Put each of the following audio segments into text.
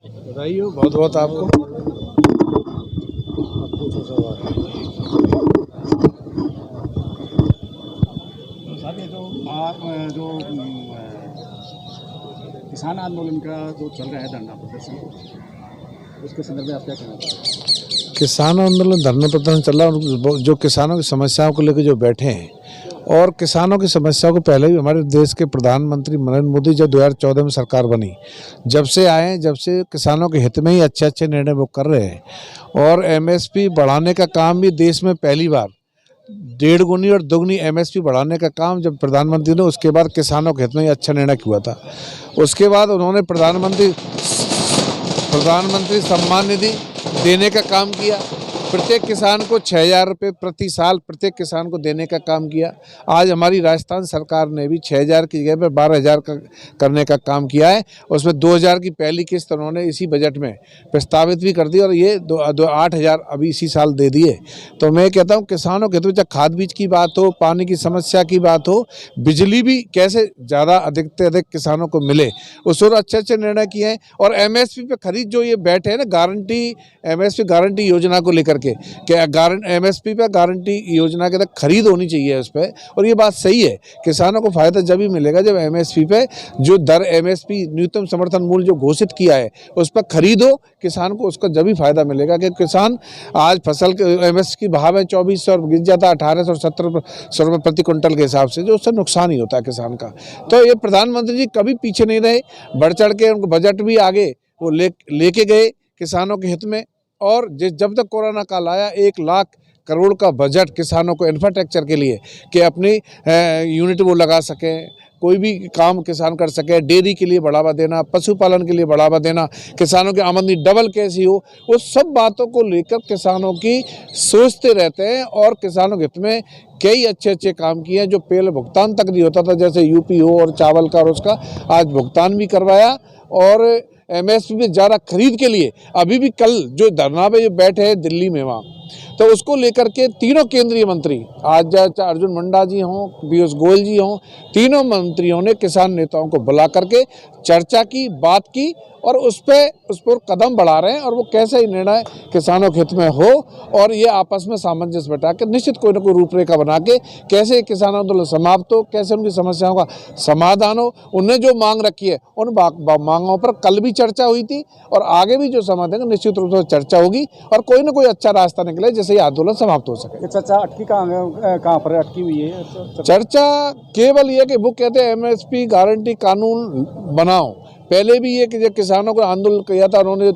बताइए, बहुत बहुत आपको। पूछो सवाल। साहब ये जो आप जो किसान आंदोलन का जो चल रहा है धरना प्रदर्शन, उसके संदर्भ में आप क्या कहना चाहते किसान आंदोलन धरना प्रदर्शन चल रहा है, और जो किसानों की समस्याओं को लेकर जो बैठे हैं, और किसानों की समस्याओं को पहले भी हमारे देश के प्रधानमंत्री नरेंद्र मोदी जब 2014 में सरकार बनी, जब से आए, जब से किसानों के हित में ही अच्छे अच्छे निर्णय वो कर रहे हैं। और एमएसपी बढ़ाने का काम भी देश में पहली बार 1.5 गुनी और 2 गुनी एमएसपी बढ़ाने का काम जब प्रधानमंत्री ने, उसके बाद किसानों के हित में ही अच्छा निर्णय हुआ था। उसके बाद उन्होंने प्रधानमंत्री सम्मान निधि देने का काम किया, प्रत्येक किसान को 6,000 रुपये प्रति साल प्रत्येक किसान को देने का काम किया। आज हमारी राजस्थान सरकार ने भी 6,000 की जगह पर 12,000 का करने का काम किया है। उसमें 2,000 की पहली किस्त उन्होंने इसी बजट में प्रस्तावित भी कर दी, और ये 8,000 अभी इसी साल दे दिए। तो मैं कहता हूँ किसानों के तो चाहे खाद बीज की बात हो, पानी की समस्या की बात हो, बिजली भी कैसे ज़्यादा अधिक से अधिक किसानों को मिले, उस और अच्छे अच्छे निर्णय किए हैं। और एमएसपी पे खरीद जो ये बैठे हैं ना, गारंटी एमएसपी गारंटी योजना को लेकर के, क्या एमएसपी पे गारंटी योजना के तहत खरीद होनी चाहिए उस पर। और ये बात सही है, किसानों को फायदा जब ही मिलेगा जब एमएसपी पे जो दर एमएसपी न्यूनतम समर्थन मूल्य जो घोषित किया है उस पर खरीद हो, किसान को उसका जब ही फायदा मिलेगा। कि किसान आज फसल के एमएसपी की भाव है 2,400 और गिर जाता है 1,870 रुपये प्रति क्विंटल के हिसाब से, जो उससे नुकसान ही होता है किसान का। तो ये प्रधानमंत्री जी कभी पीछे नहीं रहे, बढ़ चढ़ के उनको बजट भी आगे वो लेके गए किसानों के हित में। और जब तक कोरोना काल आया 1 लाख करोड़ का बजट किसानों को इंफ्रास्ट्रक्चर के लिए, कि अपनी यूनिट वो लगा सकें, कोई भी काम किसान कर सके, डेयरी के लिए बढ़ावा देना, पशुपालन के लिए बढ़ावा देना, किसानों की आमदनी डबल कैसी हो, वो सब बातों को लेकर किसानों की सोचते रहते हैं। और किसानों के हित में कई अच्छे अच्छे काम किए हैं, जो पहले भुगतान तक नहीं होता था, जैसे यूपी हो और चावल का और उसका आज भुगतान भी करवाया। और एमएसपी में ज़्यादा खरीद के लिए अभी भी कल जो धरना पे बैठे हैं दिल्ली में, वहाँ तो उसको लेकर के तीनों केंद्रीय मंत्री, आज चाहे अर्जुन मुंडा जी हों, पीयूष गोयल जी हों, तीनों मंत्रियों ने किसान नेताओं को बुला करके चर्चा की, बात की, और उस पर कदम बढ़ा रहे हैं। और वो कैसे ही निर्णय किसानों के हित में हो, और ये आपस में सामंजस्य बैठा के निश्चित कोई ना कोई रूपरेखा बना के कैसे किसान आंदोलन समाप्त हो, कैसे उनकी समस्याओं का समाधान हो। उन्हें जो मांग रखी है उन मांगों पर कल भी चर्चा हुई थी, और आगे भी जो समाधान है निश्चित रूप से चर्चा होगी, और कोई ना कोई अच्छा रास्ता निकले जिससे ये आंदोलन समाप्त हो सके। चर्चा अटकी कहाँ पर अटकी हुई है? चर्चा केवल ये कि वो कहते हैं एमएसपी गारंटी कानून बनाओ। पहले भी ये कि जब किसानों को आंदोलन किया था, उन्होंने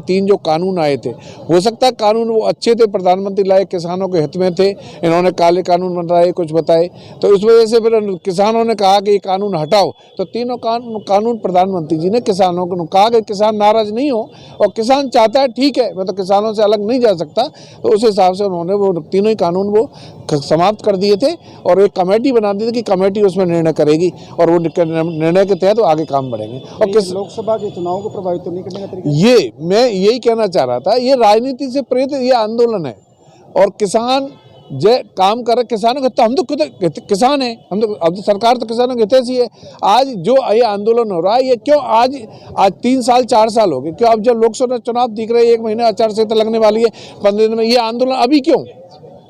3 जो कानून आए थे, हो सकता है कानून वो अच्छे थे, प्रधानमंत्री लाए, किसानों के हित में थे, इन्होंने काले कानून बनाए, कुछ बताए, तो उस वजह से फिर किसानों ने कहा कि ये कानून हटाओ। तो तीनों कानून प्रधानमंत्री जी ने किसानों को कहा कि किसान नाराज नहीं हो, और किसान चाहता है ठीक है, मैं तो किसानों से अलग नहीं जा सकता, तो उस हिसाब से उन्होंने वो तीनों ही कानून वो समाप्त कर दिए थे। और एक कमेटी बना दी थी कि कमेटी उसमें निर्णय करेगी, और वो निर्णय के तहत आगे काम बढ़ेंगे। और लोकसभा के चुनाव को प्रभावित तो नहीं करने का तरीका, ये मैं यही कहना चाह रहा था, ये राजनीति से प्रेरित ये आंदोलन है। और किसान जो काम कर रहे किसानों के, तो हम तो खुद किसान हैं, हम तो अब तो सरकार तो किसानों के हितैषी है। आज जो ये आंदोलन हो रहा है, ये क्यों आज 3 साल 4 साल हो गए, क्यों अब जब लोकसभा चुनाव दिख रहे हैं, 1 महीना आचार संहिता लगने वाली है, 15 दिन में, ये आंदोलन अभी क्यों?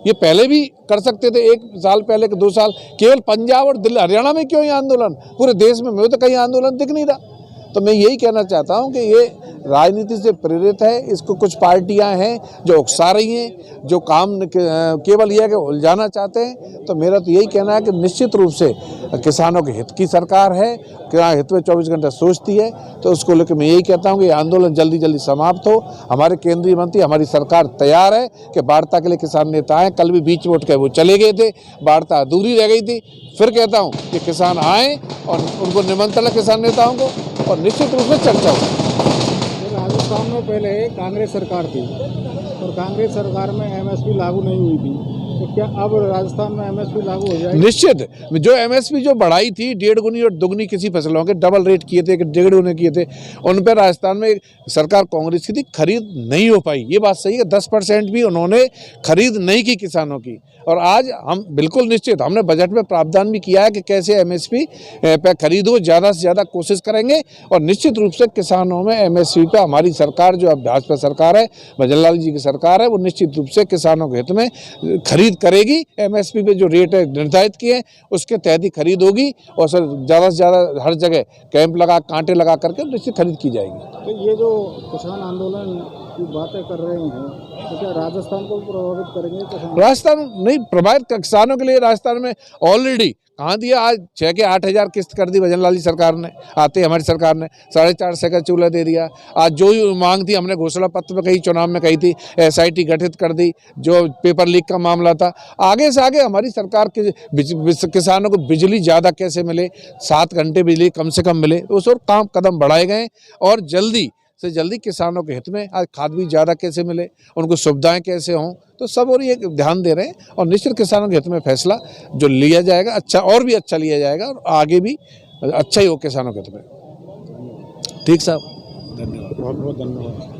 ये पहले भी कर सकते थे, 1 साल पहले के 2 साल, केवल पंजाब और दिल्ली हरियाणा में क्यों ये आंदोलन? पूरे देश में तो कहीं आंदोलन दिख नहीं रहा। तो मैं यही कहना चाहता हूं कि ये राजनीति से प्रेरित है। इसको कुछ पार्टियां हैं जो उकसा रही हैं, जो काम केवल यह है कि उलझाना चाहते हैं। तो मेरा तो यही कहना है कि निश्चित रूप से किसानों के हित की सरकार है, किसान हित में 24 घंटे सोचती है। तो उसको लेकर मैं यही कहता हूं कि आंदोलन जल्दी जल्दी समाप्त हो। हमारे केंद्रीय मंत्री, हमारी सरकार तैयार है कि वार्ता के लिए किसान नेता आए। कल भी बीच में उठ के वो चले गए थे, वार्ता अधूरी रह गई थी। फिर कहता हूं कि किसान आए और उनको निमंत्रण है किसान नेताओं को, और निश्चित रूप से चर्चा हो। राजस्थान में पहले कांग्रेस सरकार थी, और कांग्रेस सरकार में एमएसपी लागू नहीं हुई थी, तो क्या अब राजस्थान में एमएसपी लागू हो जाएगी? निश्चित, जो एमएसपी जो बढ़ाई थी 1.5 गुनी और दोगुनी किसी फसलों के डबल रेट किए थे, 1.5 गुने किए थे, उन पर राजस्थान में सरकार कांग्रेस की थी, खरीद नहीं हो पाई। ये बात सही है, 10% भी उन्होंने खरीद नहीं की किसानों की। और आज हम बिल्कुल निश्चित, हमने बजट में प्रावधान भी किया है कि कैसे एमएसपी पे खरीद हो, ज़्यादा से ज़्यादा कोशिश करेंगे। और निश्चित रूप से किसानों में एमएसपी पे हमारी सरकार जो अब भाजपा सरकार है, भजनलाल जी की सरकार है, वो निश्चित रूप से किसानों के हित में खरीद करेगी। एमएसपी पे जो रेट है निर्धारित किए हैं उसके तहत ही खरीद होगी। और सर ज़्यादा से ज़्यादा हर जगह कैंप लगा, कांटे लगा करके निश्चित खरीद की जाएगी। तो ये जो किसान आंदोलन की बातें कर रहे हैं तो क्या राजस्थान को प्रभावित करेंगे किसान? राजस्थान नहीं प्रभावित, किसानों के लिए राजस्थान में ऑलरेडी कहाँ दिया, आज 6 के 8 हज़ार किस्त कर दी भजनलाल जी सरकार ने, आते हमारी सरकार ने 450 का चूल्हा दे दिया। आज जो मांग थी हमने घोषणा पत्र में कही, चुनाव में कही थी, एसआईटी गठित कर दी, जो पेपर लीक का मामला था। आगे से आगे हमारी सरकार के किसानों को बिजली ज़्यादा कैसे मिले, 7 घंटे बिजली कम से कम मिले, उस और काम कदम बढ़ाए गए। और जल्दी से जल्दी किसानों के हित में आज खाद भी ज़्यादा कैसे मिले, उनको सुविधाएं कैसे हों, तो सब और ये ध्यान दे रहे हैं। और निश्चित किसानों के हित में फैसला जो लिया जाएगा अच्छा और भी अच्छा लिया जाएगा, और आगे भी अच्छा ही हो किसानों के हित में। ठीक साहब, धन्यवाद। बहुत बहुत धन्यवाद।